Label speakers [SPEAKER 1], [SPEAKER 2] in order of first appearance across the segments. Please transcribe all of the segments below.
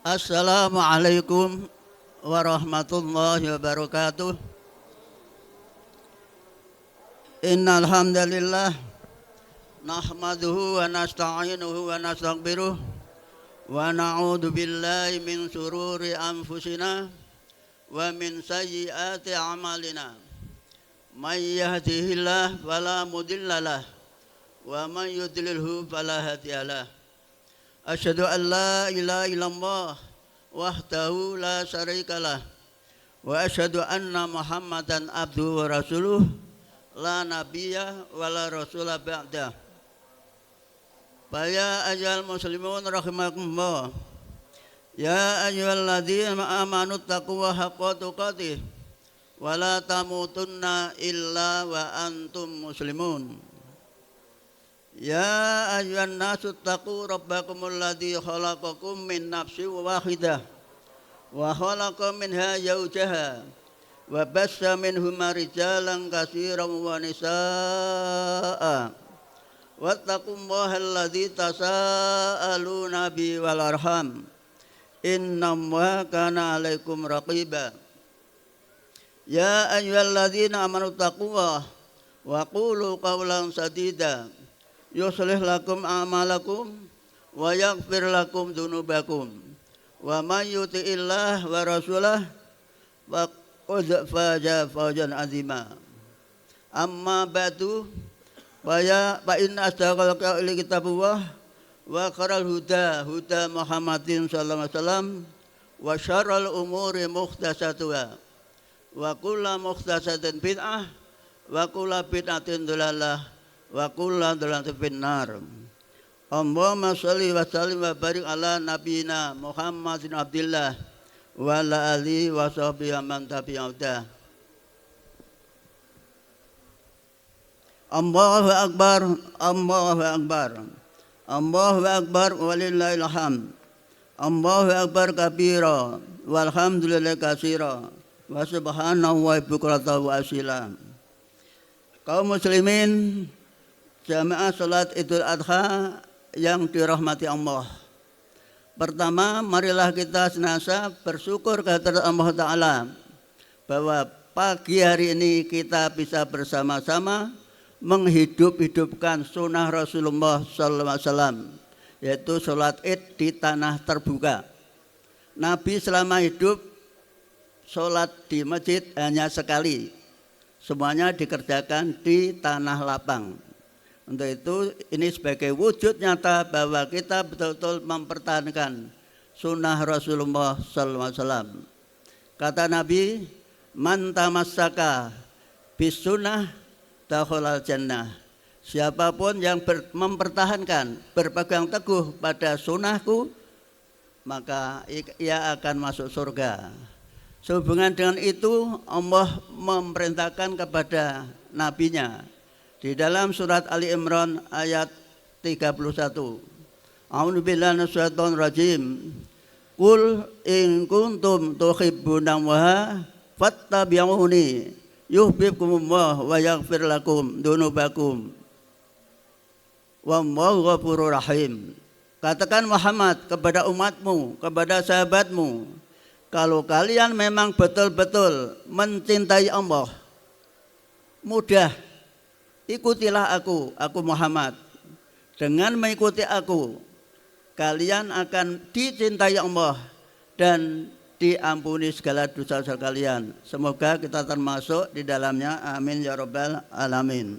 [SPEAKER 1] Assalamualaikum warahmatullahi wabarakatuh. Innal hamdalillah nahmaduhu wa nasta'inuhu wa nastaghfiruh wa na'udzu billahi min shururi anfusina wa min sayyiati a'malina. May yahdihillahu fala mudhillalah wa man yudlilhu fala hadiyalah. Asyhadu an la ilaha illallah wahdahu la syarikalah wa asyhadu anna Muhammadan abduhu wa rasuluh la nabiyya wa la rasula ba'dah. Ya ayyuhal muslimun rahimakumullah. Ya ayyuhalladzina amanu taqullaha haqqa tuqatih wa la tamutunna illa wa antum muslimun. Ya ayyuhan nasu taqu rabbakumul ladzi khalaqakum min nafsin wahidah wa khalaqa minha zawjaha wa bassa minhuma rijalan katsiran wa nisaa'a wattaqullaha alladzi tasaaluna bihi wal arham innallaha kana 'alaikum raqiba. Ya ayyuhalladzina amanu taqullaha wa qulu qawlan sadida yuslih lakum a'malakum wa yaghfir lakum dzunubakum wa may yuti'illah wa rasulah faqad faza fawzan 'azima. Amma ba'du fa inna asdaqal qawli kitabullah wa khairal huda Muhammadin sallallahu alaihi wasallam wa syarrul umuri muhdatsatuha wa kullu muhdatsatin bid'ah wa kullu bid'atin dhalalah wa kullu dhalalatin finnar. Allahumma shalli wa sallim wa barik ala nabiyina Muhammadin Abdillah wa ala alihi wa sahbihi man tabi'ahu. Allahu akbar, Allahu akbar, Allahu akbar walillahil hamd. Allahu akbar kabira walhamdulillahi katsira wa subhanallahi bukratan wa asila. Kaum muslimin jamaah salat Idul Adha yang dirahmati Allah. Pertama, marilah kita senantiasa bersyukur kehadirat Allah Ta'ala bahwa pagi hari ini kita bisa bersama-sama menghidup-hidupkan sunnah Rasulullah SAW, yaitu salat Id di tanah terbuka. Nabi selama hidup salat di masjid hanya sekali, semuanya dikerjakan di tanah lapang. Untuk itu ini sebagai wujud nyata bahwa kita betul-betul mempertahankan sunnah Rasulullah SAW. Kata Nabi, man tamassaka bis sunnah dakhalal jannah. Siapapun yang mempertahankan, berpegang teguh pada sunnahku, maka ia akan masuk surga. Sehubungan dengan itu Allah memerintahkan kepada nabinya di dalam surat Ali Imran ayat 31. A'udzubillahi minasyaitonir rajim. Qul in kuntum tuhibbunallaha fattabi'uni yuhibbukumullah wa yaghfir lakum dzunubakum wallahu ghafurur rahim. Katakan Muhammad kepada umatmu, kepada sahabatmu, kalau kalian memang betul-betul mencintai Allah, mudah, ikutilah aku Muhammad. Dengan mengikuti aku, kalian akan dicintai Allah dan diampuni segala dosa-dosa kalian. Semoga kita termasuk di dalamnya. Amin ya rabbal alamin.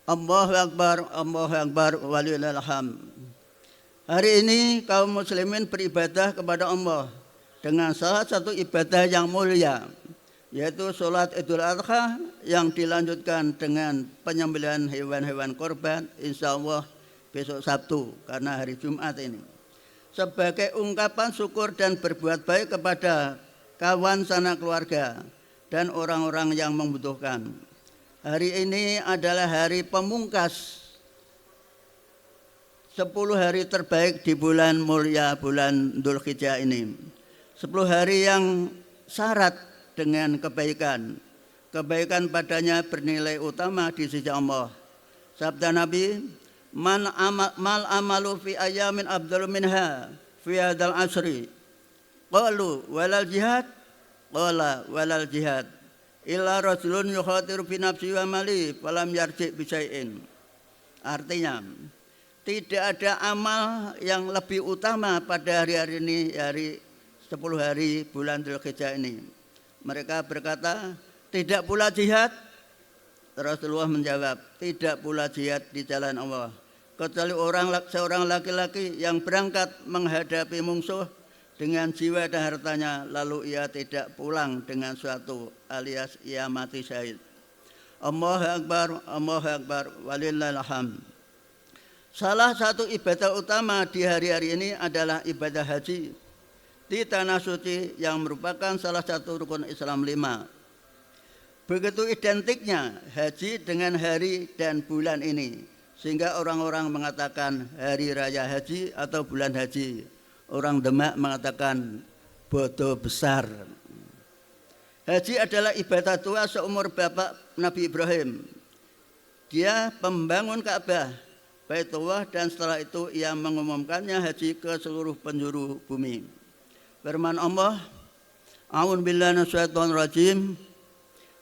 [SPEAKER 1] Allahu akbar, Allahu akbar walillahil hamd. Hari ini kaum muslimin beribadah kepada Allah dengan salah satu ibadah yang mulia, yaitu sholat Idul Adha yang dilanjutkan dengan penyembelihan hewan-hewan korban, insya Allah besok Sabtu karena hari Jumat ini, sebagai ungkapan syukur dan berbuat baik kepada kawan sanak keluarga dan orang-orang yang membutuhkan. Hari ini adalah hari pemungkas 10 hari terbaik di bulan mulia, bulan Dzulhijjah ini. 10 hari yang syarat dengan kebaikan. Kebaikan padanya bernilai utama di sisi Allah. Sabda Nabi, mal amalu fi ayamin afdalu minha fi hadzal asri. Qalu walal jihad, qala walal jihad. Illa rajulun yukhatiru fi nafsi wa mali falam yarji bi syai'in. Artinya, tidak ada amal yang lebih utama pada hari-hari ini, hari 10 hari bulan Dzulhijjah ini. Mereka berkata, tidak pula jihad. Rasulullah menjawab, tidak pula jihad di jalan Allah, kecuali seorang laki-laki yang berangkat menghadapi musuh dengan jiwa dan hartanya, lalu ia tidak pulang dengan suatu, alias ia mati syahid. Allahu Akbar, walillahil hamd. Salah satu ibadah utama di hari-hari ini adalah ibadah haji di tanah suci yang merupakan salah satu rukun Islam 5. Begitu identiknya haji dengan hari dan bulan ini, sehingga orang-orang mengatakan hari raya haji atau bulan haji. Orang Demak mengatakan bodoh besar. Haji adalah ibadah tua seumur bapak Nabi Ibrahim. Dia pembangun Ka'bah, Baitullah, dan setelah itu ia mengumumkannya haji ke seluruh penjuru bumi. Firman Allah, A'udzu billahi minasyaitonir rajim.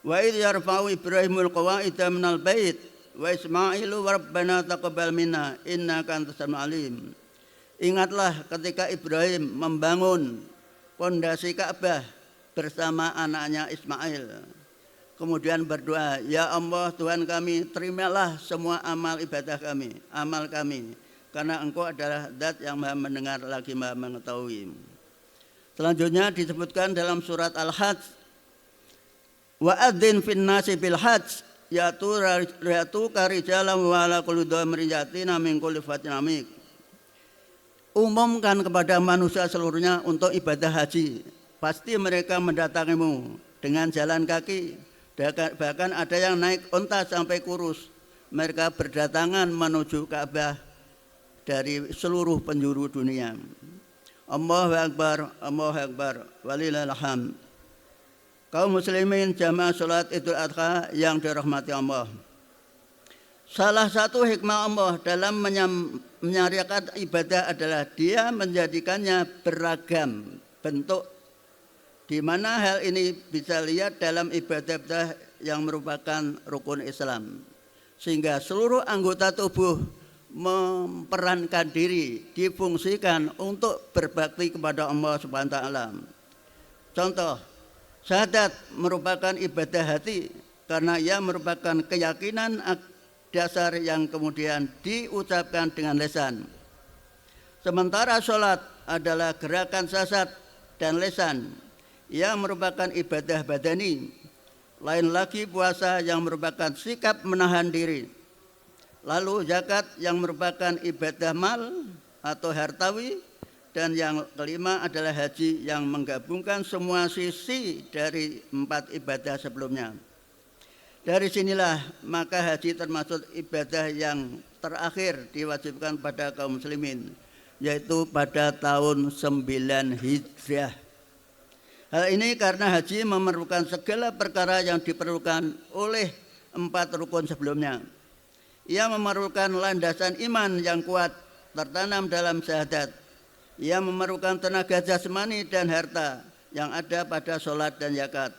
[SPEAKER 1] Wa idz yarfa'u Ibrahimul qawa'ida minal bait wa Ismailu rabbana taqabbal minna innaka antas samiul alim. Ingatlah ketika Ibrahim membangun pondasi Ka'bah bersama anaknya Ismail. Kemudian berdoa, ya Allah Tuhan kami, terimalah semua amal ibadah kami, amal kami, karena Engkau adalah Zat yang Maha mendengar lagi Maha mengetahui. Selanjutnya disebutkan dalam surat Al-Hajj, wa adzin fin nasi bil hajj yatu karijalan wa ala kulli dhamirin yatina min kulli fajjin amik. Umumkan kepada manusia seluruhnya untuk ibadah haji. Pasti mereka mendatangimu dengan jalan kaki. Bahkan ada yang naik unta sampai kurus. Mereka berdatangan menuju Ka'bah dari seluruh penjuru dunia. Allahu Akbar, walillahil hamd. Kaum muslimin jamaah salat Idul Adha yang dirahmati Allah. Salah satu hikmah Allah dalam menyariatkan ibadah adalah Dia menjadikannya beragam bentuk, di mana hal ini bisa lihat dalam ibadah yang merupakan rukun Islam, sehingga seluruh anggota tubuh memperankan diri, difungsikan untuk berbakti kepada Allah Subhanahu wa taala. Contoh, syahadat merupakan ibadah hati karena ia merupakan keyakinan dasar yang kemudian diucapkan dengan lisan. Sementara sholat adalah gerakan jasad dan lisan. Ia merupakan ibadah badani. Lain lagi puasa yang merupakan sikap menahan diri. Lalu zakat yang merupakan ibadah mal atau hartawi. Dan yang kelima adalah haji yang menggabungkan semua sisi dari 4 ibadah sebelumnya. Dari sinilah maka haji termasuk ibadah yang terakhir diwajibkan pada kaum muslimin, yaitu pada tahun 9 Hijriah. Hal ini karena haji memerlukan segala perkara yang diperlukan oleh 4 rukun sebelumnya. Ia memerlukan landasan iman yang kuat tertanam dalam syahadat. Ia memerlukan tenaga jasmani dan harta yang ada pada sholat dan zakat.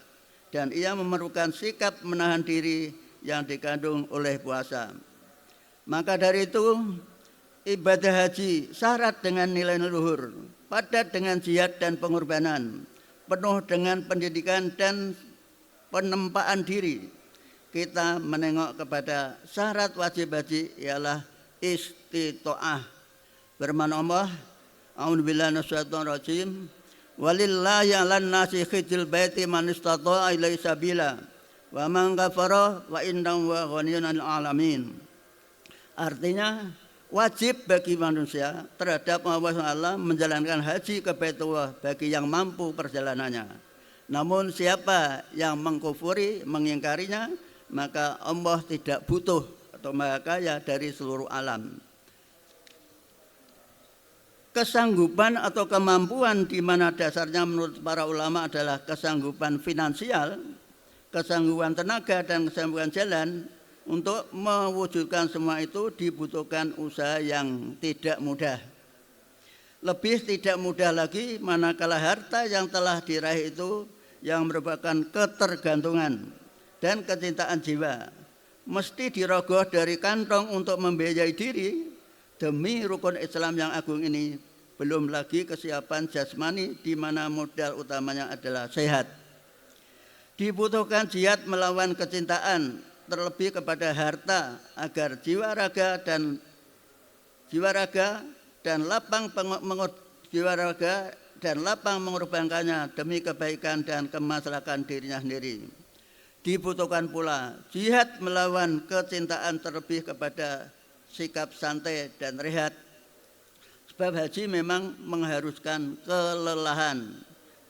[SPEAKER 1] Dan ia memerlukan sikap menahan diri yang dikandung oleh puasa. Maka dari itu, ibadah haji syarat dengan nilai luhur, padat dengan jihad dan pengorbanan, penuh dengan pendidikan dan penempaan diri. Kita menengok kepada syarat wajib haji ialah istito'ah. Firman Allah, A'udzu billahi minasyaitonir rajim. Walillahi 'alan nasi hijjul baiti man istata'a ilaihi sabila wa man kafara wa innahu ghaniyyun 'anil 'alamin. Artinya wajib bagi manusia terhadap Allah SWT menjalankan haji ke Baitullah bagi yang mampu perjalanannya. Namun siapa yang mengkufuri, mengingkarinya, maka Allah tidak butuh atau maha kaya dari seluruh alam. Kesanggupan atau kemampuan di mana dasarnya menurut para ulama adalah kesanggupan finansial, kesanggupan tenaga, dan kesanggupan jalan. Untuk mewujudkan semua itu dibutuhkan usaha yang tidak mudah. Lebih tidak mudah lagi manakala harta yang telah diraih itu yang merupakan ketergantungan dan kecintaan jiwa mesti dirogoh dari kantong untuk membiayai diri demi rukun Islam yang agung ini, belum lagi kesiapan jasmani di mana modal utamanya adalah sehat. Dibutuhkan jihad melawan kecintaan terlebih kepada harta agar jiwa raga dan lapang mengorbankannya demi kebaikan dan kemaslahatan dirinya sendiri. Dibutuhkan pula jihad melawan kecintaan terlebih kepada sikap santai dan rehat. Sebab haji memang mengharuskan kelelahan,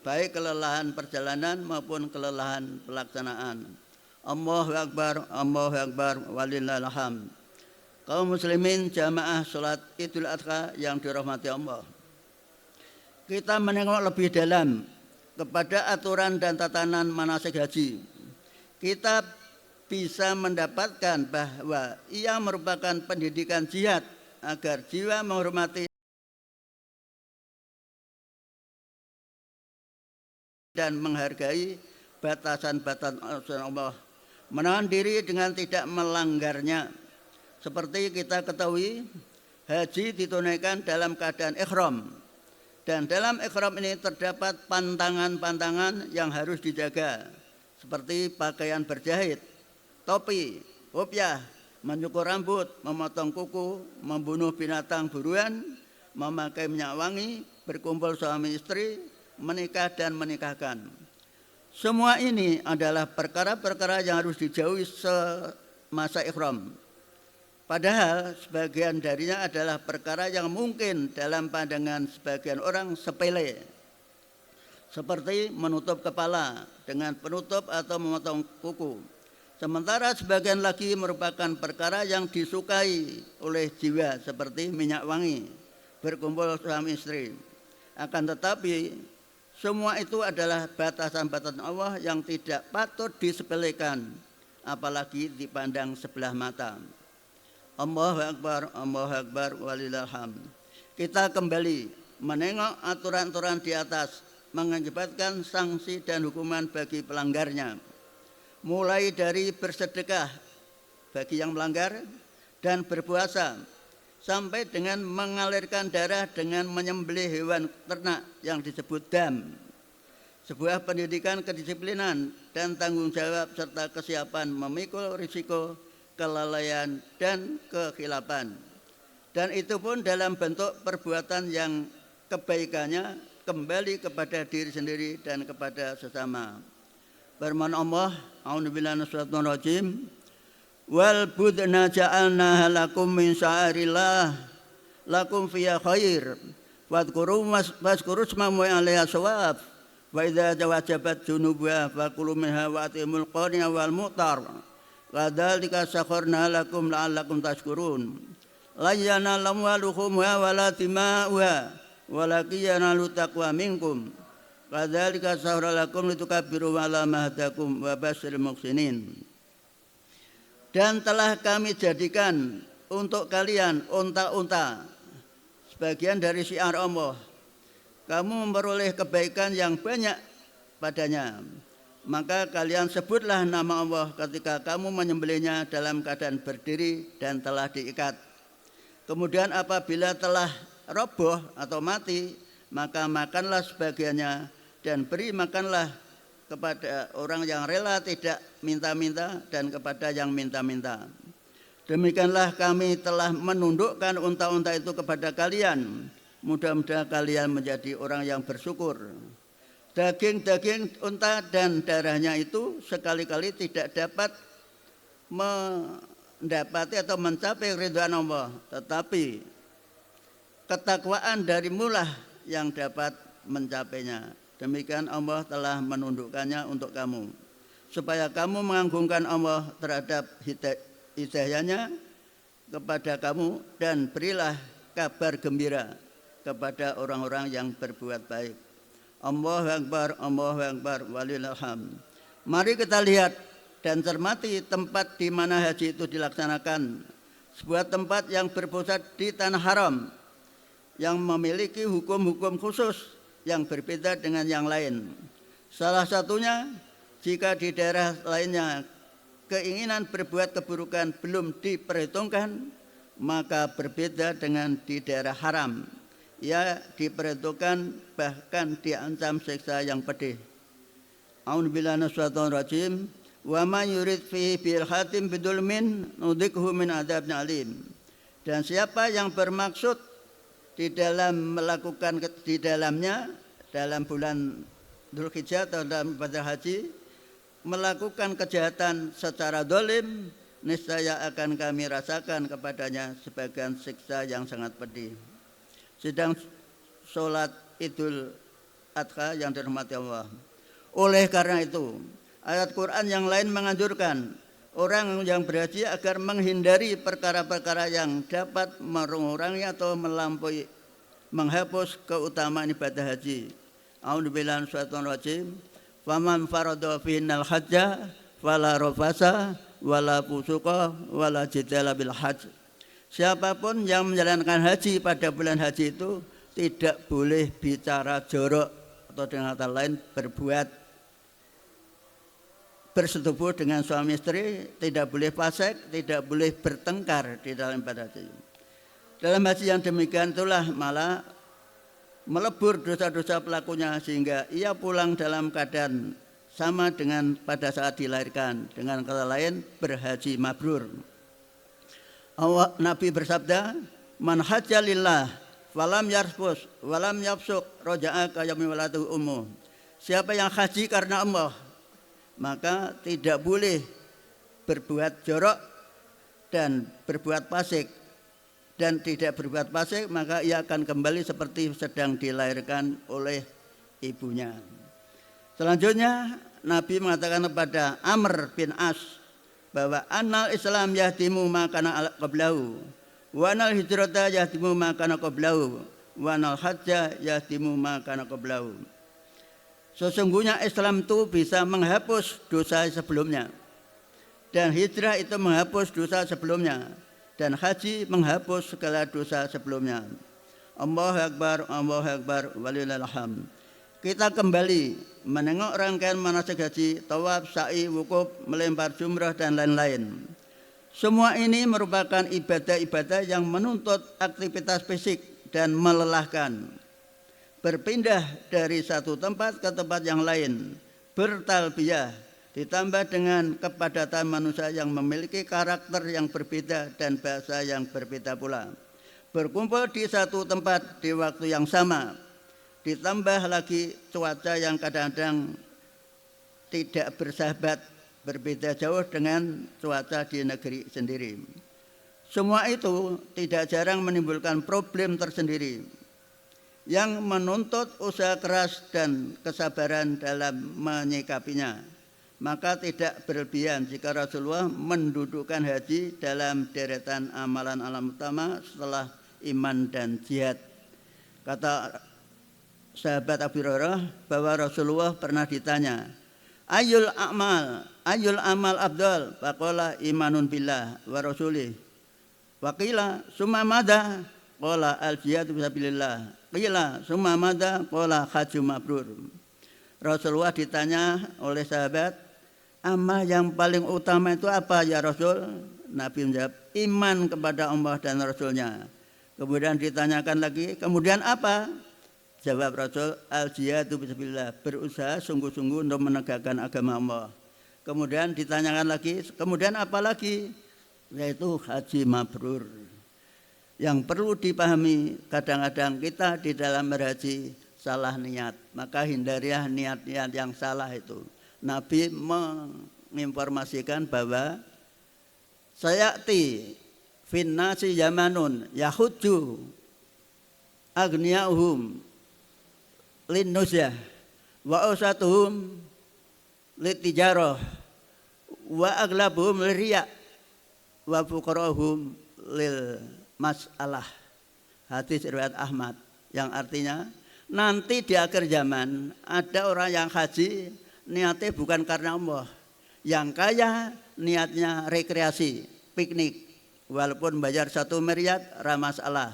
[SPEAKER 1] baik kelelahan perjalanan maupun kelelahan pelaksanaan. Allahu Akbar, walillahil hamd. Kaum muslimin jamaah salat Idul Adha yang dirahmati Allah. Kita menengok lebih dalam kepada aturan dan tatanan manasik haji. Kita bisa mendapatkan bahwa ia merupakan pendidikan jihad agar jiwa menghormati dan menghargai batasan-batasan Allah, menahan diri dengan tidak melanggarnya. Seperti kita ketahui, haji ditunaikan dalam keadaan ihram, dan dalam ihram ini terdapat pantangan-pantangan yang harus dijaga, seperti pakaian berjahit, topi, kopiah, mencukur rambut, memotong kuku, membunuh binatang buruan, memakai minyak wangi, berkumpul suami istri, menikah dan menikahkan. Semua ini adalah perkara-perkara yang harus dijauhi semasa ihram. Padahal sebagian darinya adalah perkara yang mungkin dalam pandangan sebagian orang sepele, seperti menutup kepala dengan penutup atau memotong kuku. Sementara sebagian lagi merupakan perkara yang disukai oleh jiwa, seperti minyak wangi, berkumpul suami istri. Akan tetapi semua itu adalah batasan-batasan Allah yang tidak patut disepelekan, apalagi dipandang sebelah mata. Allahu Akbar, walillahil hamd. Kita kembali menengok aturan-aturan di atas mengakibatkan sanksi dan hukuman bagi pelanggarnya. Mulai dari bersedekah bagi yang melanggar dan berpuasa, sampai dengan mengalirkan darah dengan menyembelih hewan ternak yang disebut dam. Sebuah pendidikan kedisiplinan dan tanggung jawab serta kesiapan memikul risiko kelalaian dan kekhilapan. Dan itu pun dalam bentuk perbuatan yang kebaikannya kembali kepada diri sendiri dan kepada sesama. Firman Allah, a'udzubillahi minasyaitonir rajim, wal budna ja'alnaha lakum min sya'airillah lakum fiha khair wadhkuru ismallahi 'alaiha shawab wa idza wajabat junubuha fakulu minha wa atimul qani'a wal mu'tar kadzalika sakharna lakum la'allakum tashkurun la yanalu waluhumha wala dima'uha walakin yanalu taqwa minkum kadzalika sakhara lakum litukabbiru ala ma hadakum wa basyiril muhsinin. Dan telah kami jadikan untuk kalian unta-unta sebagian dari syiar Allah. Kamu memperoleh kebaikan yang banyak padanya. Maka kalian sebutlah nama Allah ketika kamu menyembelihnya dalam keadaan berdiri dan telah diikat. Kemudian apabila telah roboh atau mati, maka makanlah sebagiannya dan beri makanlah kepada orang yang rela tidak minta-minta dan kepada yang minta-minta. Demikianlah kami telah menundukkan unta-unta itu kepada kalian. Mudah-mudahan kalian menjadi orang yang bersyukur. Daging-daging unta dan darahnya itu sekali-kali tidak dapat mendapati atau mencapai ridwan Allah, tetapi ketakwaan darimu lah yang dapat mencapainya. Demikian Allah telah menundukkannya untuk kamu, supaya kamu mengagungkan Allah terhadap hidayahnya kepada kamu, dan berilah kabar gembira kepada orang-orang yang berbuat baik. Allahu Akbar, walillahil hamd. Mari kita lihat dan cermati tempat di mana haji itu dilaksanakan. Sebuah tempat yang berpusat di tanah haram, yang memiliki hukum-hukum khusus yang berbeda dengan yang lain. Salah satunya, jika di daerah lainnya keinginan berbuat keburukan belum diperhitungkan, maka berbeda dengan di daerah haram. Ia diperhitungkan bahkan diancam siksa yang pedih. A'udzubillahi minasyaitonir rajim. Wa may yurid fihi bil khatim bidulmin nudhikhu min adzabin alim. Dan siapa yang bermaksud di dalam melakukan di dalamnya dalam bulan Dzulhijjah atau dalam ibadah haji melakukan kejahatan secara dolim, niscaya akan kami rasakan kepadanya sebagian siksa yang sangat pedih. Sedang sholat Idul Adha yang dirahmati Allah. Oleh karena itu, ayat Quran yang lain menganjurkan orang yang berhaji agar menghindari perkara-perkara yang dapat mengurangi atau melampaui, menghapus keutamaan ibadah haji. A'udzubillahi minasyaitonir rajim. Faman farada fihinnal hajja fala rafasa wala fusuqa wala jidala bil hajj. Siapapun yang menjalankan haji pada bulan haji itu tidak boleh bicara jorok atau dengan kata lain bersetubuh dengan suami istri, tidak boleh fasik, tidak boleh bertengkar di dalam ibadah haji. Dalam haji yang demikian itulah malah melebur dosa-dosa pelakunya sehingga ia pulang dalam keadaan sama dengan pada saat dilahirkan. Dengan kata lain, berhaji mabrur. Nabi bersabda, man hajja lillah walam yarfus walam yafsuk roja'a ka yaumi waladu ummu. Siapa yang haji karena Allah, maka tidak boleh berbuat jorok dan berbuat fasik, dan tidak berbuat fasik maka ia akan kembali seperti sedang dilahirkan oleh ibunya. Selanjutnya Nabi mengatakan kepada Amr bin As bahwa anal Islam yahdimu ma kana qablahu wa anal hijrata yahdimu ma kana qablahu wa anal hajja yahdimu ma kana qablahu. Sesungguhnya Islam itu bisa menghapus dosa sebelumnya, dan hijrah itu menghapus dosa sebelumnya, dan haji menghapus segala dosa sebelumnya. Allahu Akbar, Allahu Akbar, walillahil hamd. Kita kembali menengok rangkaian manasik haji, tawaf, sa'i, wukuf, melempar jumrah dan lain-lain. Semua ini merupakan ibadah-ibadah yang menuntut aktivitas fisik dan melelahkan. Berpindah dari satu tempat ke tempat yang lain, bertalbiyah, ditambah dengan kepadatan manusia yang memiliki karakter yang berbeda dan bahasa yang berbeda pula. Berkumpul di satu tempat di waktu yang sama, ditambah lagi cuaca yang kadang-kadang tidak bersahabat, berbeda jauh dengan cuaca di negeri sendiri. Semua itu tidak jarang menimbulkan problem tersendiri yang menuntut usaha keras dan kesabaran dalam menyikapinya. Maka tidak berlebihan jika Rasulullah mendudukkan haji dalam deretan amalan utama setelah iman dan jihad. Kata sahabat Abu Hurairah bahwa Rasulullah pernah ditanya, Ayul amal afdal? Faqala imanun billah wa rasulih. Wa qila summa madza? Qala al jihadu fisabilillah. Qila summa madza? Qala hajju mabrur. Rasulullah ditanya oleh sahabat, amal yang paling utama itu apa ya Rasul? Nabi menjawab, iman kepada Allah dan Rasulnya. Kemudian ditanyakan lagi, kemudian apa? Jawab Rasul, al-jihadu fisabilillah, berusaha sungguh-sungguh untuk menegakkan agama Allah. Kemudian ditanyakan lagi, kemudian apa lagi? Yaitu haji mabrur. Yang perlu dipahami, kadang-kadang kita di dalam berhaji salah niat, maka hindarilah niat-niat yang salah itu. Nabi menginformasikan bahwa sayati finnasi yamanun yahujju agniyahuhum linnusya wa usatuhum litijarah wa aglabuhum liriya wa fuqarahum lil mas'alah. Hadis riwayat Ahmad, yang artinya nanti di akhir zaman ada orang yang haji niatnya bukan karena Allah. Yang kaya niatnya rekreasi, piknik, walaupun bayar 1 miliar ramah masalah.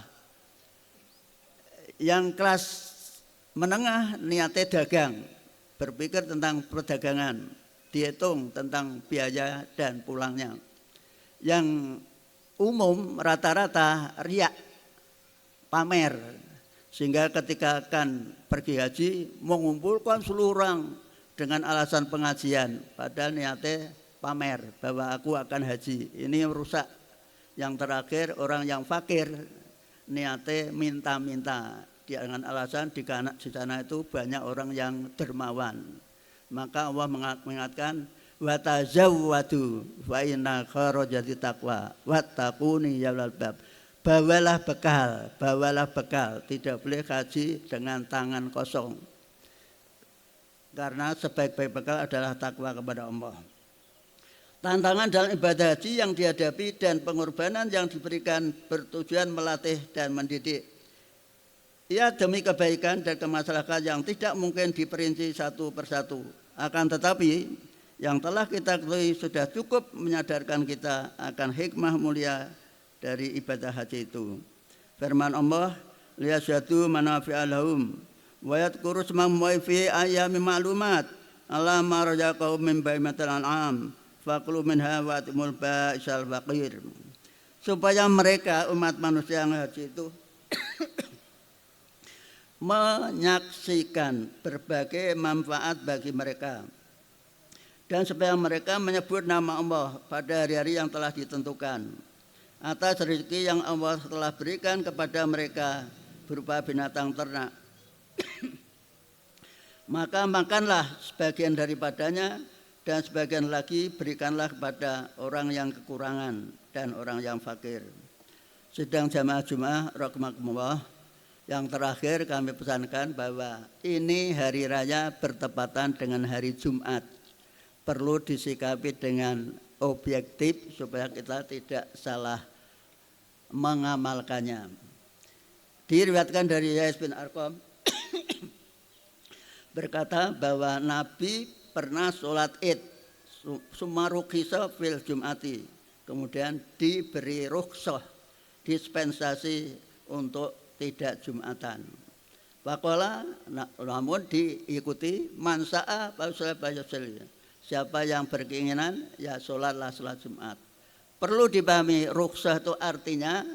[SPEAKER 1] Yang kelas menengah niatnya dagang, berpikir tentang perdagangan, dihitung tentang biaya dan pulangnya. Yang umum rata-rata riak, pamer, sehingga ketika akan pergi haji mengumpulkan seluruh orang dengan alasan pengajian, padahal niatnya pamer bahwa aku akan haji. Ini rusak. Yang terakhir orang yang fakir niatnya minta-minta dengan alasan di sana itu banyak orang yang dermawan. Maka Allah mengingatkan wa tazawwadu fa inna kharajati taqwa wattaquni ya ulul albab. Bawalah bekal, tidak boleh haji dengan tangan kosong. Karena sebaik-baik bekal adalah takwa kepada Allah. Tantangan dalam ibadah haji yang dihadapi dan pengorbanan yang diberikan bertujuan melatih dan mendidik. Ya, demi kebaikan dan kemaslahatan yang tidak mungkin diperinci satu persatu. Akan tetapi yang telah kita ketahui sudah cukup menyadarkan kita akan hikmah mulia dari ibadah haji itu. Firman Allah, liyasyhadu manafi'a lahum wa yadhkuru ismallahi fi ayyamin ma'lumat ala ma razaqahum min bahimatil an'am faqulu minha wa atimul ba'isal faqir. Supaya mereka umat manusia yang haji itu menyaksikan berbagai manfaat bagi mereka, dan supaya mereka menyebut nama Allah pada hari-hari yang telah ditentukan atas rezeki yang Allah telah berikan kepada mereka berupa binatang ternak. Maka makanlah sebagian daripadanya dan sebagian lagi berikanlah kepada orang yang kekurangan dan orang yang fakir. Sidang jamaah Jumat rahimakumullah, yang terakhir kami pesankan bahwa ini hari raya bertepatan dengan hari Jumat. Perlu disikapi dengan objektif supaya kita tidak salah mengamalkannya. Diriwayatkan dari Yais bin Arqam berkata bahwa Nabi pernah sholat id sumarukisa fil jum'ati, kemudian diberi rukhsah, dispensasi untuk tidak jumatan. Faqala, namun diikuti mansa'a falyusalli, siapa yang berkeinginan ya sholatlah sholat Jumat. Perlu dipahami rukhsah itu artinya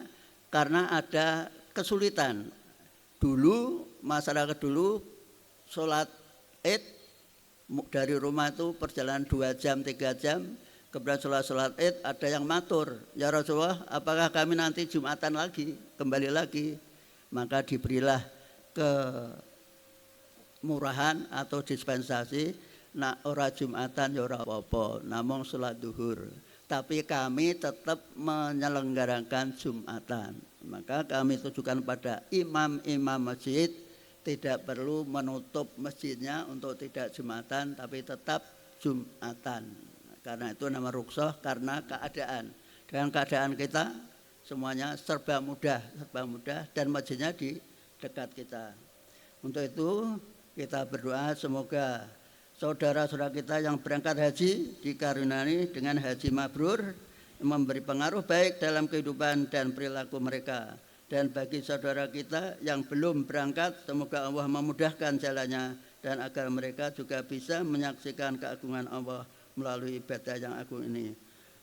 [SPEAKER 1] karena ada kesulitan. Dulu masyarakat dulu sholat id dari rumah itu perjalanan 2 jam 3 jam, kemudian sholat id ada yang matur, ya Rasulullah apakah kami nanti Jumatan lagi, kembali lagi? Maka diberilah kemurahan atau dispensasi, nak ora Jumatan ya ora apa-apa, namung sholat duhur. Tapi kami tetap menyelenggarakan Jumatan. Maka kami tujukan pada imam-imam masjid, tidak perlu menutup masjidnya untuk tidak Jumatan, tapi tetap Jumatan. Karena itu nama rukhsah, karena keadaan. Dengan keadaan kita semuanya serba mudah dan masjidnya di dekat kita. Untuk itu kita berdoa semoga saudara-saudara kita yang berangkat haji dikaruniai dengan haji mabrur, memberi pengaruh baik dalam kehidupan dan perilaku mereka. Dan bagi saudara kita yang belum berangkat, semoga Allah memudahkan jalannya dan agar mereka juga bisa menyaksikan keagungan Allah melalui ibadah yang agung ini.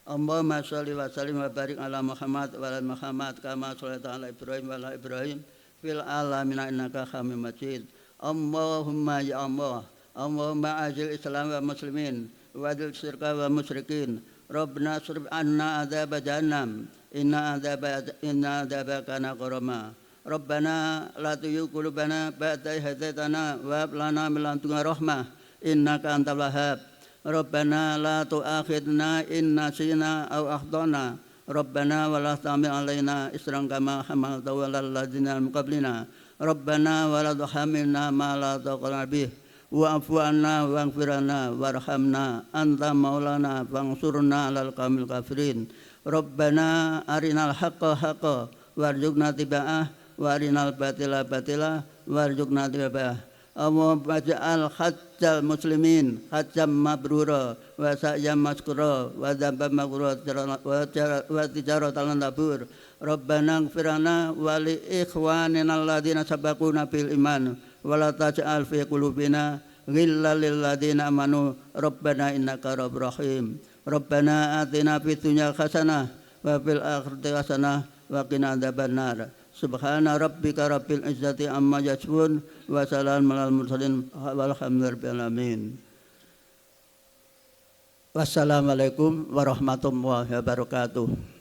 [SPEAKER 1] Allahumma sholli wa sallim wa barik ala Muhammad wa ala Muhammad kama shallaita ala Ibrahim wa ala Ibrahim fil alamin innaka Hamidum Majid. Allahumma ya Allah, Allahumma ajil Islam wa muslimin wa adil syirka wa musyrikin. Rabbana surib anna adzab jahannam inna adzaba kana gharama. Rabbana la tuzigh qulubana ba'da idh hadaytana wa hab lana min ladunka rahmah innaka antal wahhab. Rabbana la tu'akhidna in nasina aw akhtana. Rabbana wa la tahmil 'alaina isran kama hamaltahu 'alal ladzina min qablina. Rabbana wa la tuhammilna ma la taqata bih wa'fu 'anna waghfir lana warhamna anta maulana fansurna 'alal qaumil kafirin. Rabbana arinal haqqa haqqa warzuqna tiba'ah wa arinal batila batila warzuqna tiba'ah. Allahumma ja'al hajjal muslimin hajjam mabrura wa sa'yam maskura wa dzambam maghfura wa tijaratan tabur. Rabbana ighfir lana wa li ikhwanina alladziina sabaquna bil iman wa la taj'al fi qulubina ghillan lil ladzina amanu Rabbana innaka ra'ufur rahim. Rabbana atina fid dunya hasanah wa fil akhirati hasanah wa qina adzabannar. Subhana rabbika rabbil izzati amma yasifun wa salamun alal mursalin walhamdulillahi alamin. Wassalamualaikum warahmatullahi wabarakatuh.